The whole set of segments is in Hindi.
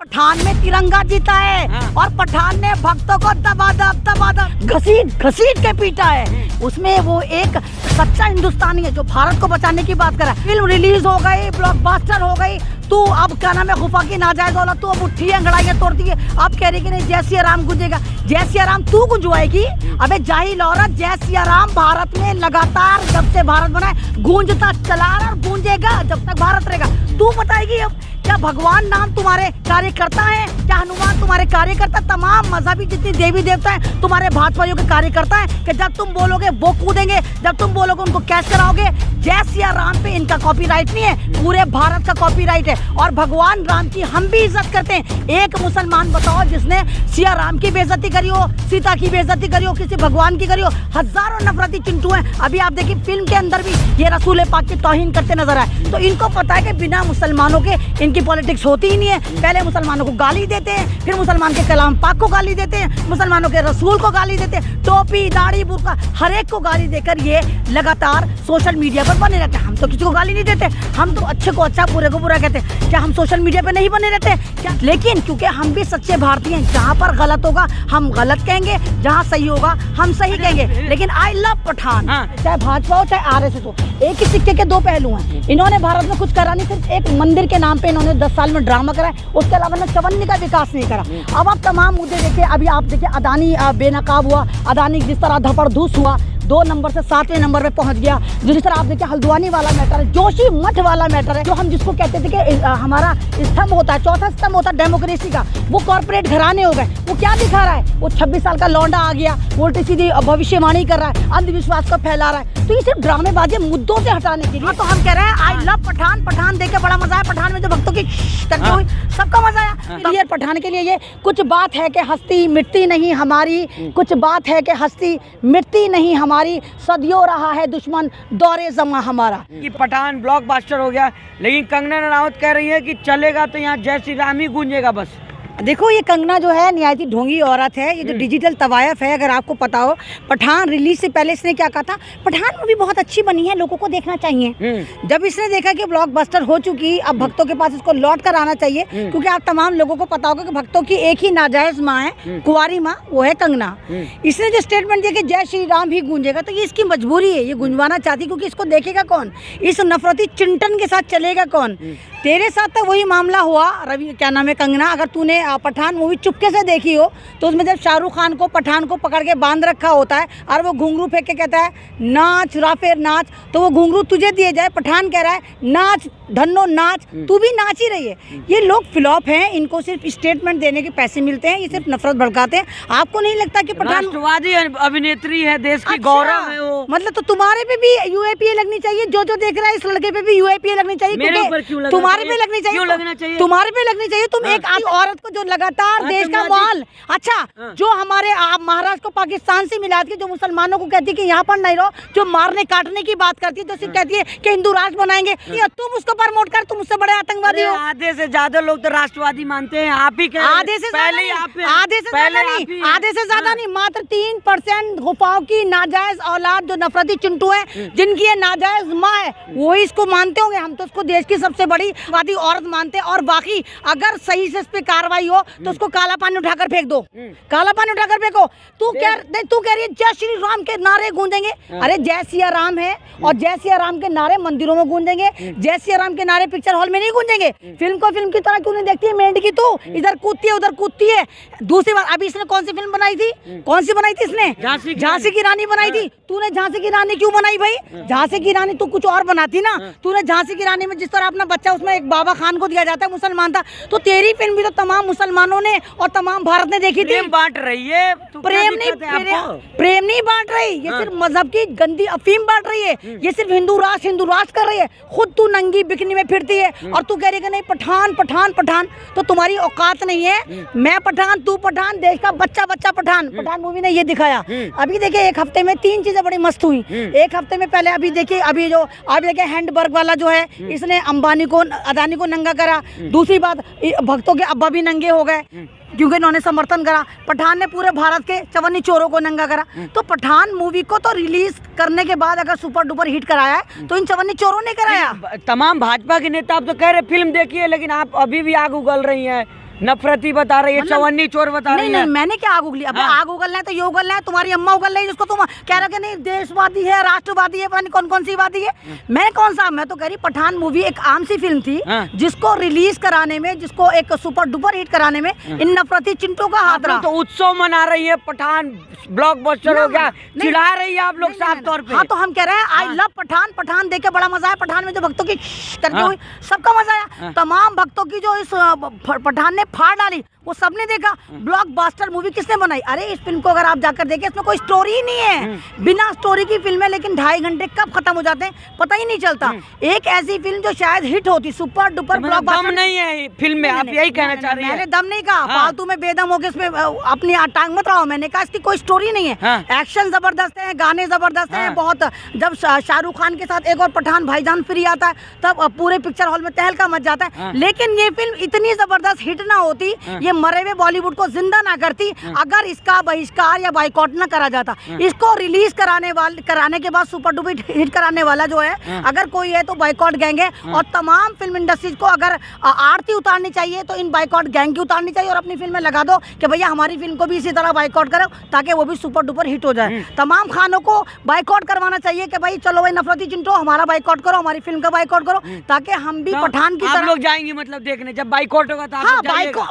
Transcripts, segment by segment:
पठान में तिरंगा जीता है और पठान ने भक्तों को दबादब घसीट के पीटा है। उसमें वो एक सच्चा हिंदुस्तानी है जो भारत को बचाने की बात कर रहा है। फिल्म रिलीज हो गई, ब्लॉकबस्टर हो गई, तू अब क्या नाम है खुफा की नाजायज औलाद, तू अब उठी अंगड़ाइयां तोड़ती है। अब कह रही कि नहीं जय सिया राम गूंजेगा। जय सिया राम तू गुंजवाएगी? अबे जाहिल औरत, जय सिया राम भारत में लगातार जब से भारत बना है गूंजता चला और गूंजेगा जब तक भारत रहेगा। तू बताएगी अब क्या भगवान नाम तुम्हारे कार्यकर्ता है? क्या हनुमान तुम्हारे कार्यकर्ता? तमाम मजहबी जितनी देवी देवता है तुम्हारे भाजपाइयों के कार्यकर्ता है कि जब तुम बोलोगे वो कूदेंगे, जब तुम बोलोगे उनको कैच कराओगे। जय सिया राम पे इनका कॉपीराइट नहीं है, पूरे भारत का कॉपीराइट है। और भगवान राम की हम भी इज्जत करते हैं। एक मुसलमान बताओ जिसने सिया राम की बेइज्जती करी हो, सीता की बेइज्जती करी हो, किसी भगवान की करी हो? हजारों नफरती चिंटू हैं। अभी आप देखिए फिल्म के अंदर भी ये रसूल पाक की तौहीन करते नजर आए। तो इनको पता है कि बिना मुसलमानों के इनकी पॉलिटिक्स होती ही नहीं है। पहले मुसलमानों को गाली देते हैं, फिर मुसलमान के कलाम पाक को गाली देते हैं, मुसलमानों के रसूल को गाली देते हैं, टोपी दाढ़ी बुर्का हर एक को गाली देकर ये लगातार सोशल मीडिया पर बने रहते हैं। हम तो किसी को गाली नहीं देते, हम तो अच्छे को अच्छा बुरे को बुरा कहते हैं। क्या हम सोशल मीडिया पे नहीं बने रहते क्या? लेकिन क्योंकि हम भी सच्चे भारतीय हैं, जहाँ पर गलत होगा हम गलत कहेंगे, जहाँ सही होगा हम सही कहेंगे। लेकिन आई लव पठान, चाहे भाजपा हो चाहे RSS हो, एक ही सिक्के के दो पहलू हैं। इन्होंने भारत में कुछ करा नहीं, सिर्फ एक मंदिर के नाम पे इन्होंने 10 साल में ड्रामा करा है, उसके अलावा ने चवन्नी का विकास नहीं करा। अब आप तमाम मुद्दे देखिए, अभी आप देखिए अदानी बेनकाब हुआ, अदानी जिस तरह धपड़धूस हुआ, 2 नंबर से 7वें नंबर पे पहुंच गया। जिस तरह आप देखिए हल्द्वानी वाला मैटर है, जोशी मठ वाला मैटर है, जो हम जिसको कहते थे कि हमारा स्तंभ होता है, चौथा स्तंभ होता है डेमोक्रेसी का, वो कॉर्पोरेट घराने हो गए। वो क्या दिखा रहा है? वो 26 साल का लौंडा आ गया, उल्टी सीधी भविष्यवाणी कर रहा है, अंधविश्वास को फैला रहा है। तो ये सिर्फ ड्रामेबाजी मुद्दों से हटाने के लिए। तो हम कह रहे हैं आई लव पठान। पठान देख के बड़ा मजा आया। पठान में जो भक्तों की करती हुई सबका मजा आया। क्लियर पठान के लिए ये कुछ बात है कि हस्ती मिटती नहीं हमारी, कुछ बात है कि हस्ती मिटती नहीं हमारी, सदियों रहा है दुश्मन दौरे जमा हमारा। कि पठान ब्लॉकबस्टर हो गया, लेकिन कंगना रनावत कह रही है कि चलेगा तो यहाँ जय श्री राम ही गूंजेगा बस। देखो ये कंगना जो है निहायती ढोंगी औरत है। ये जो डिजिटल तवायफ है, अगर आपको पता हो, पठान रिलीज से पहले इसने क्या कहा था? पठान मूवी बहुत अच्छी बनी है, लोगों को देखना चाहिए। जब इसने देखा कि ब्लॉकबस्टर हो चुकी, अब भक्तों के पास इसको लौट कर आना चाहिए, क्योंकि आप तमाम लोगों को पता होगा कि भक्तों की एक ही नाजायज माँ है, कुंवारी माँ, वो है कंगना। इसने जो स्टेटमेंट दिया कि जय श्री राम ही गूंजेगा, तो ये इसकी मजबूरी है, ये गुंजवाना चाहती, क्योंकि इसको देखेगा कौन? इस नफरती चिंटन के साथ चलेगा कौन? तेरे साथ तो वही मामला हुआ रवि, क्या नाम है, कंगना। अगर तूने पठान मूवी चुपके से देखी हो तो उसमें जब शाहरुख खान को पठान को पकड़ के बांध रखा होता है और वो घुंघरू फेंक के कहता है नाच राफेर नाच, तो वो घुंघरू तुझे दिए जाए, पठान कह रहा है नाच धन्नो नाच, तू भी नाच ही रही है। ये लोग फ्लॉप हैं, इनको सिर्फ स्टेटमेंट देने के पैसे मिलते हैं, ये सिर्फ नफरत भड़काते हैं। आपको नहीं लगता कि पठान राष्ट्रवादी अभिनेत्री है, देश की गौरव है वो? मतलब तो तुम्हारे पे भी UAPA लगनी चाहिए। जो देख रहा है इस लड़के पे भी UAPA लगनी चाहिए। तुम्हारे पे लगनी चाहिए, क्यों लगना चाहिए? तुम्हारे पे लगनी चाहिए। तुम एक औरत को जो लगातार देश का माल, अच्छा जो हमारे महाराष्ट्र को पाकिस्तान से मिलाती है, जो मुसलमानों को कहती है कि यहाँ पर नहीं रहो, जो मारने काटने की बात करती है, तो सिर्फ कहती है कि हिंदू राष्ट्र बनाएंगे। तुम उसको प्रमोट कर, तुम उससे बड़े आतंकवादी हो। आधे से ज्यादा लोग तो राष्ट्रवादी मानते हैं, आप ही आधे से ज्यादा नहीं, मात्र 3% गुफाओं की नाजायज औलाद जो नफरती चिंटू है, जिनकी ये नाजायज माँ है, वो इसको मानते होंगे। हम तो उसको देश की सबसे बड़ी वादी औरत मानते हैं। और बाकी अगर सही से इस पे कार्रवाई हो तो उसको काला पानी उठाकर फेंक दो, काला पानी उठाकर फेंको। तू कह रही है जय श्री राम के नारे गूंजेंगे। अरे जय सिया राम है, और जय सिया राम के नारे मंदिरों में गूंजेंगे, जय सिया राम के नारे पिक्चर हॉल में नहीं गूंजेंगे। फिल्म को फिल्म की तरह क्यों नहीं देखती है? मेंढकी तू इधर कूदती है उधर कूदती है। दूसरी बात, अभी इसने कौन सी फिल्म बनाई थी? कौन सी बनाई थी इसने? झांसी की रानी बनाई थी। तूने झांसी की रानी क्यों बनाई भाई? झांसी की रानी तू कुछ और बनाती ना। तूने झांसी की रानी में जिस तरह अपना बच्चा, उसमें एक बाबा खान को दिया जाता है, मुसलमान था, तो तेरी फिल्म भी तो तमाम मुसलमानों ने और तमाम भारत ने देखी थी। बांट रही है, प्रेम नहीं बांट रही, ये सिर्फ मजहब की गंदी अफीम बांट रही है। ये सिर्फ हिंदू राष्ट्र कर रही है। खुद तू नंगी बिकनी में फिरती है और तू कह रही है नहीं पठान पठान पठान। तो तुम्हारी औकात नहीं है। मैं पठान, तू पठान, देश का बच्चा पठान। पठान मूवी ने ये दिखाया। अभी देखिए एक हफ्ते में 3 चीजें बड़ी मस्त हुई। एक हफ्ते में पहले अभी देखिए हैंडबर्ग वाला जो है, इसने अंबानी को अदानी को नंगा करा। दूसरी बात, भक्तों के अब्बा भी नंगे हो गए क्योंकि इन्होंने समर्थन करा। पठान ने पूरे भारत के चवन्नी चोरों को नंगा करा। तो पठान मूवी को तो रिलीज करने के बाद अगर सुपर डुपर हिट कराया है, तो इन चवन्नी चोरों ने कराया। तमाम भाजपा के नेता आप तो कह रहे फिल्म देखिए, लेकिन आप अभी भी आग उगल रही हैं। नफरती बता रही है, चवन्नी चोर बता रही है। नहीं, मैंने क्या आग उगली? अब आग उगलना है तो ये उगलना है, तुम्हारी अम्मा उगल रही है जिसको तुम कह रहे हो कि नहीं देशवादी है, राष्ट्रवादी है, पता नहीं कौन कौन सी वादी है। मैं कौन सा? मैं तो कह रही पठान मूवी एक आम सी फिल्म थी जिसको रिलीज कराने में, जिसको एक सुपर डुपर हिट कराने में इन नफरती चिंटों का हाथ रहा। तो उत्सव मना रही है, पठान ब्लॉकबस्टर हो गया, चिढ़ा रही है आप लोग साफ तौर पे। हाँ, तो हम कह रहे हैं आई लव पठान। पठान देख के बड़ा मजा आया। पठान में जो भक्तों की करके हुई, सबका मजा आया। तमाम भक्तों की जो इस पठान ने फाड़ डाली वो सबने देखा। ब्लॉकबस्टर मूवी किसने बनाई? अरे इस फिल्म को अगर आप जाकर देखें, इसमें कोई स्टोरी ही नहीं है। बिना स्टोरी की फिल्म है, लेकिन 2.5 घंटे कब खत्म हो जाते हैं पता ही नहीं चलता। एक ऐसी फिल्म जो शायद हिट होती, सुपर डुपर ब्लॉकबस्टर नहीं है फिल्म में, आप यही कहना चाह रही हैं? मैंने दम नहीं कहा, फालतू में बेदम होकर इसमें अपनी टांग मत रहो। मैंने कहा इसकी कोई स्टोरी नहीं है। एक्शन जबरदस्त है, गाने जबरदस्त हैं बहुत। जब शाहरुख खान के साथ एक और पठान भाईजान फ्री आता है तब पूरे पिक्चर हॉल में तहलका मच जाता है। लेकिन ये फिल्म इतनी जबरदस्त हिट ना होती, ये मरे हुए बॉलीवुड को जिंदा ना करती, अगर इसका बहिष्कार या बाइकआउट ना करा जाता। इसको रिलीज कराने के बाद सुपर डुपर हिट कराने वाला जो है, अगर कोई है तो बाइकआउट गैंग है। और तमाम फिल्म इंडस्ट्रीज को अगर आरती उतारनी चाहिए तो इन बाइकआउट गैंग की उतारनी चाहिए और अपनी फिल्म में लगा दो कि भैया हमारी फिल्म को भी इसी तरह बाइकआउट करो ताकि वो भी सुपर डुपर हिट हो जाए। तमाम खानों को बाइकआउट करवाना चाहिए कि भाई चलो भाई नफरती चिंटो हमारा बाइकआउट करो, हमारी फिल्म का बाइकआउट करो, ताकि हम भी पठान की तरह लोग जाएंगे। मतलब देखने जब बाइकआउट होगा तो हाँ,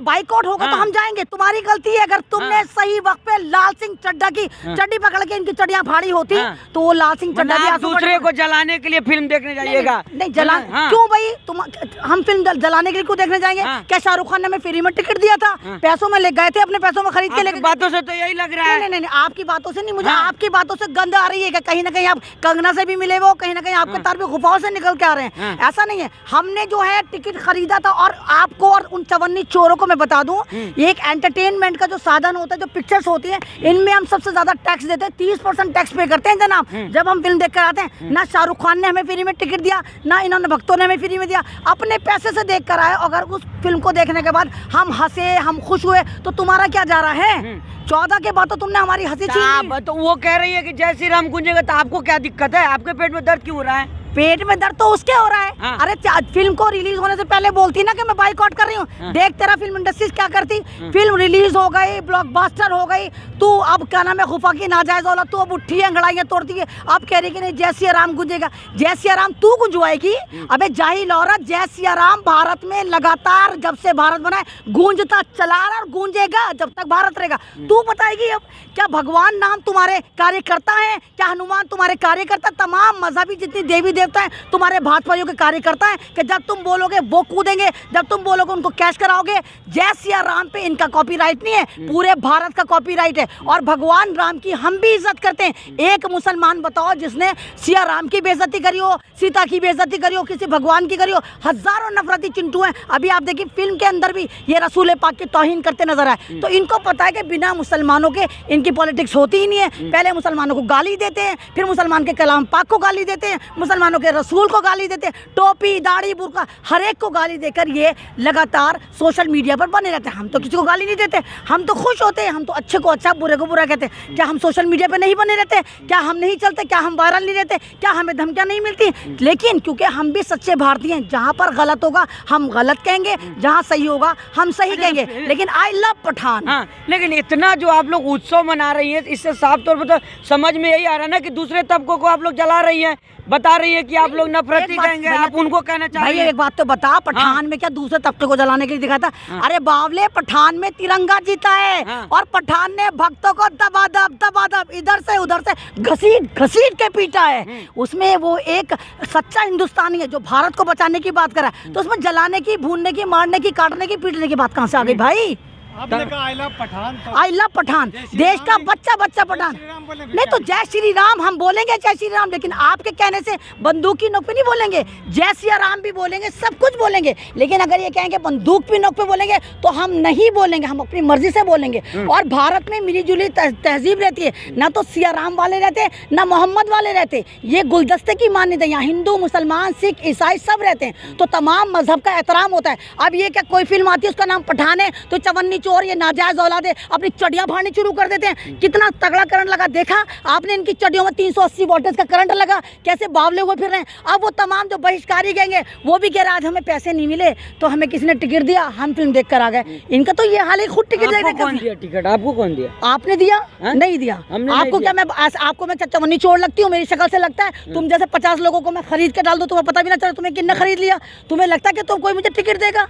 बाइकआउट होगा तो हम जाएंगे। तुम्हारी गलती है, अगर तुमने सही वक्त पे लाल सिंह चड्ढा की चड्डी पकड़ के इनकी चड्डियां फाड़ी होती तो वो लाल सिंह चड्ढा भी दूसरे को जलाने के लिए फिल्म देखने जाइएगा। नहीं जला क्यों भाई? हम फिल्म जलाने के लिए क्यों देखने जाएंगे? क्या शाहरुख खान ने हमें फ्री में टिकट दिया था? पैसों में ले गए थे, अपने पैसों में खरीद के लेके। बातों से तो यही लग रहा है। नहीं, आपकी बातों से नहीं, मुझे आपकी बातों से गंध आ रही है कि कहीं ना कहीं आप कंगना से भी मिले वो, कहीं ना कहीं आपके तार भी गुफाओं से निकल के आ रहे हैं। ऐसा नहीं है। हमने जो है टिकट खरीदा था। और आपको और उन चवन्नी चोरों को मैं बता दूं, एक एंटरटेनमेंट का जो साधन होता है, जो पिक्चर्स होती है, इनमें हम सबसे ज्यादा टैक्स देते हैं। 30% टैक्स पे करते हैं जनाब जब हम फिल्म देख कर आते हैं। ना शाहरुख खान ने हमें फ्री में टिकट दिया, ना इन्होंने भक्तों ने हमें फ्री में दिया, अपने पैसे से देख कर आए। अगर उस फिल्म को देखने के बाद हम हंसे, हम खुश हुए, तो तुम्हारा क्या जा रहा है? 14 के बाद तो तुमने हमारी हंसी छीन ली। तो वो कह रही है कि जय श्री राम गूंजेगा, तो आपको क्या दिक्कत है? आपके पेट में दर्द क्यों हो रहा है? पेट में दर्द तो उसके हो रहा है। अरे फिल्म को रिलीज होने से पहले बोलती ना कि मैं बाइकआउट कर रही हूँ। देख तेरा फिल्म इंडस्ट्रीज क्या करती। फिल्म रिलीज हो गई, ब्लॉकबस्टर हो गई, तू अब क्या नाम है खुफा की नाजायज औलाद, तू अब उठी है, अंगड़ाइयाँ तोड़ती है, अब कह रही कि नहीं जय सिया राम गूंजेगा। जय सिया राम तू गुंजवाएगी? अबे जाहिल औरत, जय सिया राम भारत में लगातार जब से भारत बना है गूंजता चला रहा और गूंजेगा जब तक भारत रहेगा। तू बताएगी अब क्या भगवान नाम तुम्हारे कार्यकर्ता है? क्या हनुमान तुम्हारे कार्यकर्ता? तमाम मजहबी जितनी देवी देवता है तुम्हारे भाजपाइयों के कार्यकर्ता हैं कि जब तुम बोलोगे वो कूदेंगे, जब तुम बोलोगे उनको कैश कराओगे। जय सिया राम पे इनका कॉपीराइट नहीं है, पूरे भारत का कॉपीराइट है। और भगवान राम की हम भी इज्जत करते हैं। एक मुसलमान बताओ जिसने सिया राम की बेइज्जती करी हो, सीता की बेइज्जती करी हो, किसी भगवान की करी हो? हजारों नफरती चिंटू हैं। अभी आप देखिए फिल्म के अंदर भी ये रसूल पाक की तौहीन करते नजर आए। तो इनको पता है कि बिना मुसलमानों के इनकी पॉलिटिक्स होती ही नहीं है। पहले मुसलमानों को गाली देते हैं, फिर मुसलमान के कलाम पाक को गाली देते हैं, मुसलमानों के रसूल को गाली देते हैं, टोपी दाढ़ी बुर्का हर एक को गाली देकर ये लगातार सोशल मीडिया पर बने रहते हैं। हम तो किसी को गाली नहीं देते, हम तो खुश होते हैं, हम तो अच्छे को अच्छा बुरे को बुरा कहते हैं। क्या हम सोशल मीडिया पर नहीं बने रहते? क्या हम नहीं चलते? क्या हम वायरल नहीं रहते? क्या हमें धमकियां नहीं मिलती? लेकिन क्योंकि हम भी सच्चे भारतीय हैं, जहाँ पर गलत होगा हम गलत कहेंगे, जहाँ सही होगा हम सही कहेंगे। लेकिन आई लव पठान। हाँ, लेकिन इतना जो आप लोग उत्सव मना रही है, इससे साफ तौर पर तो समझ में यही आ रहा है ना कि दूसरे तबकों को आप लोग जला रही हैं, बता रही है कि आप लोग नफरती कहेंगे, आप उनको कहना चाह रही हैं। एक बात तो बता, पठान में क्या दूसरे तबके को जलाने के लिए दिखा था? अरे बावले, पठान में तिरंगा जीता है और पठान ने भक्तों को दबादब इधर से उधर से घसीट के पीटा है। उसमें वो एक सच्चा हिंदुस्तानी है जो भारत को बचाने की बात कर रहा है, तो उसमें जलाने की, भूनने की, मारने की, काटने की, पीटने की बात कहाँ से आ गई भाई? आपने कहा आई लव पठान, तो आई लव पठान, देश का बच्चा पठान। नहीं तो जय श्री राम हम बोलेंगे, जय श्री राम, लेकिन आपके कहने से बंदूक की नोक पे नहीं बोलेंगे, जय सिया राम भी बोलेंगे, सब कुछ बोलेंगे। लेकिन अगर ये कहेंगे बंदूक की नोक पे बोलेंगे तो हम नहीं बोलेंगे, हम अपनी मर्जी से बोलेंगे। और भारत में मिलीजुली तहजीब रहती है, ना तो सिया राम वाले रहते ना मोहम्मद वाले रहते। ये गुलदस्ते की मान्यता, यहाँ हिंदू मुसलमान सिख ईसाई सब रहते हैं, तो तमाम मजहब का एहतराम होता है। अब ये क्या कोई फिल्म आती है उसका नाम पठान है तो चवन्नी चोर, ये नाजायज औलादे अपनी चड्डियां फाड़नी शुरू कर देते हैं। कितना तगड़ा करंट लगा, देखा आपने इनकी चड्डियों में 380 वोल्टेज का करंट लगा, कैसे बावले हुए फिर रहे हैं। अब वो तमाम जो बहिष्कारी गैंग है वो भी कह रहा आज हमें पैसे नहीं मिले तो हमें किसी ने टिकट दिया, हम फिल्म देख कर आ गए। इनका तो ये हाल है, खुद टिकट आपको कौन दिया टिकट? आपको कौन दिया? आपने दिया? नहीं दिया। आपको क्या मैं आपको मैं चवन्नी चोर लगती हूँ? मेरी शक्ल से लगता है? तुम जैसे 50 लोगों को मैं खरीद के डाल दूं, तुम्हें पता भी ना चले तुम्हें किसने खरीद लिया। तुम्हें लगता है कि तुम कोई मुझे टिकट देगा?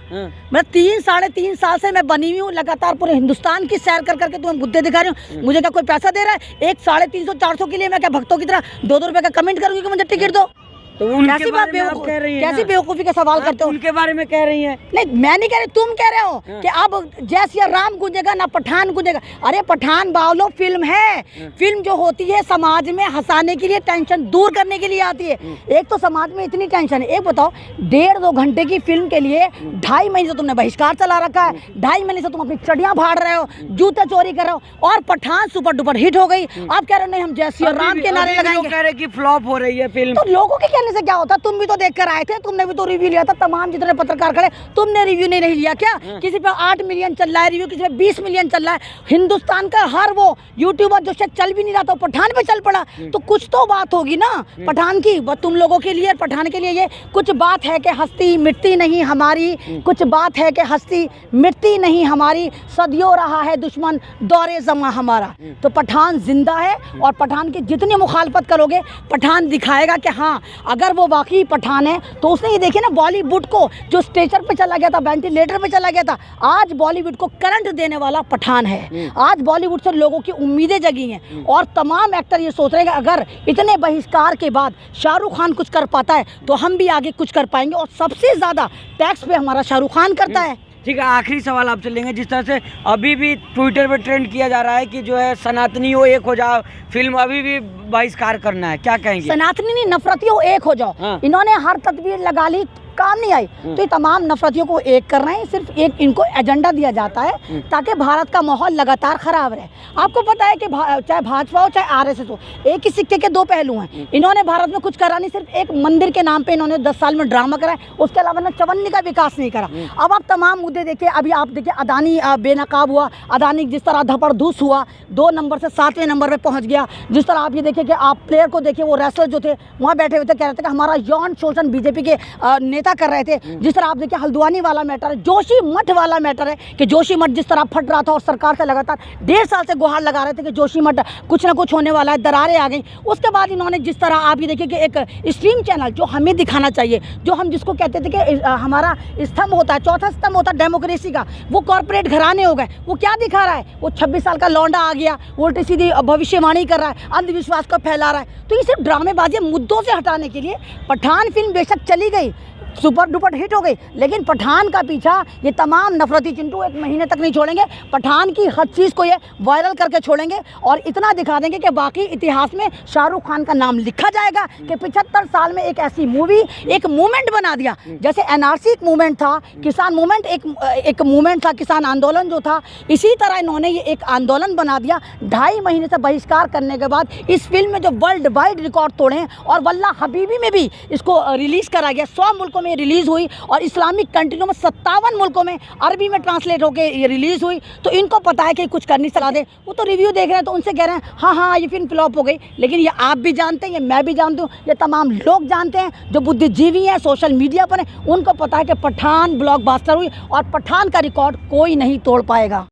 मैं 3-3.5 साल से मैं बनी हुई हूँ, लगातार पूरे हिंदुस्तान की सैर कर करके तुम्हें बुद्धे दिखा रही हूँ। मुझे क्या कोई पैसा दे रहा है? एक 350-400 के लिए मैं क्या भक्तों की तरह 2-2 रुपए का कमेंट करूंगी कि मुझे टिकट दो? तो उनके बारे में आप कह रही हैं, कैसी बेवकूफी का सवाल करते हो? उनके बारे में कह रही हैं। नहीं मैं नहीं कह रही, तुम कह रहे हो कि अब जय सिया राम गूंजेगा ना पठान गूंजेगा। अरे पठान बावलो फिल्म है। फिल्म जो होती है समाज में हंसाने के लिए, टेंशन दूर करने के लिए आती है। एक तो समाज में इतनी टेंशन है, एक बताओ 1.5-2 घंटे की फिल्म के लिए 2.5 महीने से तुमने बहिष्कार चला रखा है, 2.5 महीने से तुम अपनी चड़ियां फाड़ रहे हो, जूते चोरी कर रहे हो, और पठान सुपर डुपर हिट हो गई। आप कह रहे हो नहीं हम जय सिया राम के नारे लगाएंगे। कह रहे कि फ्लॉप हो रही है फिल्म। तो लोगों के कहने से क्या होता? तुम भी तो देख कर आए थे, तुमने भी तो रिव्यू लिया था। तमाम जितने पत्रकार खड़े, तुमने रिव्यू नहीं लिया क्या? किसी पे 8 मिलियन चल रहा है रिव्यू, किसी पे 20 मिलियन चल रहा है। हिंदुस्तान का हर वो यूट्यूबर जो शायद चल भी नहीं रहा था पठान पे चल पड़ा, तो कुछ तो बात होगी ना पठान की। तुम लोगों के लिए, पठान के लिए ये कुछ बात है कि हस्ती मिटती नहीं हमारी, कुछ बात है कि हस्ती मिटती नहीं हमारी, सदियों रहा है दुश्मन दौरे जमा हमारा। तो पठान जिंदा है, और पठान की जितनी मुखालफत करोगे पठान दिखाएगा कि हाँ अगर वो वाकई पठान है। तो उसने ये देखिए ना, बॉलीवुड को जो स्ट्रेचर पे चला गया था, वेंटिलेटर पे चला गया था, आज बॉलीवुड को करंट देने वाला पठान है। आज बॉलीवुड से लोगों की उम्मीदें जगी हैं, और तमाम एक्टर ये सोच रहे हैं कि अगर इतने बहिष्कार के बाद शाहरुख खान कुछ कर पाता है तो हम भी आगे कुछ कर पाएंगे। और सबसे ज़्यादा टैक्स पे हमारा शाहरुख खान करता है। ठीक है, आखिरी सवाल आपसे लेंगे। जिस तरह से अभी भी ट्विटर पे ट्रेंड किया जा रहा है कि जो है सनातनी हो एक हो जाओ, फिल्म अभी भी बहिष्कार करना है, क्या कहेंगे? सनातनी नहीं, नफरती हो एक हो जाओ। इन्होंने हर तदबीर लगा ली, काम नहीं आई। तो ये तमाम नफरतियों को एक कर रहे हैं। सिर्फ एक इनको एजेंडा दिया जाता है ताकि भारत का माहौल लगातार खराब रहे। आपको पता है कि चाहे भाजपा हो चाहे आरएसएस हो, एक ही सिक्के के दो पहलू हैं। इन्होंने भारत में कुछ करा नहीं, सिर्फ एक मंदिर के नाम पे इन्होंने 10 साल में ड्रामा करा है, उसके अलावा ना चवन्नी का विकास नहीं करा। अब आप तमाम मुद्दे देखिए, अभी आप देखिए अदानी बेनकाब हुआ, अदानी जिस तरह धपड़धूस हुआ, 2 नंबर से 7वें नंबर पर पहुँच गया। जिस तरह आप ये देखिए कि आप प्लेयर को देखिए, वो रेसलर जो थे वहाँ बैठे हुए थे, कह रहे थे कि हमारा यौन शोषण बीजेपी के नेता कर रहे थे। जिस तरह आप देखिए हल्द्वानी वाला मैटर है, जोशी मठ वाला मैटर है कि जोशी मठ जिस तरह फट रहा था और सरकार से लगातार 1.5 साल से गुहार लगा रहे थे कि जोशी मठ कुछ ना कुछ होने वाला है, दरारें आ गई। उसके बाद इन्होंने जिस तरह आप ये देखिए कि एक स्ट्रीम चैनल जो हमें दिखाना चाहिए, जो हम जिसको कहते थे कि हमारा स्तंभ होता है, चौथा स्तंभ होता है डेमोक्रेसी का, वो कॉर्पोरेट घराने हो गए। वो क्या दिखा रहा है? वो 26 साल का लौंडा आ गया, उल्टी सीधी भविष्यवाणी कर रहा है, अंधविश्वास को फैला रहा है। तो ये सिर्फ ड्रामेबाजी, मुद्दों से हटाने के लिए पठान फिल्म बेशक चली गई, सुपर डुपर हिट हो गई, लेकिन पठान का पीछा ये तमाम नफरती चिंटू 1 महीने तक नहीं छोड़ेंगे। पठान की हर चीज़ को ये वायरल करके छोड़ेंगे और इतना दिखा देंगे कि बाकी इतिहास में शाहरुख खान का नाम लिखा जाएगा कि 75 साल में एक ऐसी मूवी, एक मूवमेंट बना दिया। जैसे एनआरसी एक मूवमेंट था, किसान मूवमेंट एक मूवमेंट था, किसान आंदोलन जो था, इसी तरह इन्होंने ये एक आंदोलन बना दिया। 2.5 महीने से बहिष्कार करने के बाद इस फिल्म में जो वर्ल्ड वाइड रिकॉर्ड तोड़े हैं, और वल्ला हबीबी में भी इसको रिलीज़ करा गया, 100 मुल्कों में रिलीज हुई, और इस्लामिक कंट्रियों में 57 मुल्कों में अरबी में ट्रांसलेट होकर ये रिलीज हुई। तो इनको पता है कि कुछ कर नहीं सकते दे, वो तो रिव्यू देख रहे हैं तो उनसे कह रहे हैं हाँ हाँ ये फिल्म फ्लॉप हो गई। लेकिन ये आप भी जानते हैं, ये मैं भी जानती हूँ, ये तमाम लोग जानते हैं जो बुद्धिजीवी हैं, सोशल मीडिया पर हैं, उनको पता है कि पठान ब्लॉकबस्टर हुई और पठान का रिकॉर्ड कोई नहीं तोड़ पाएगा।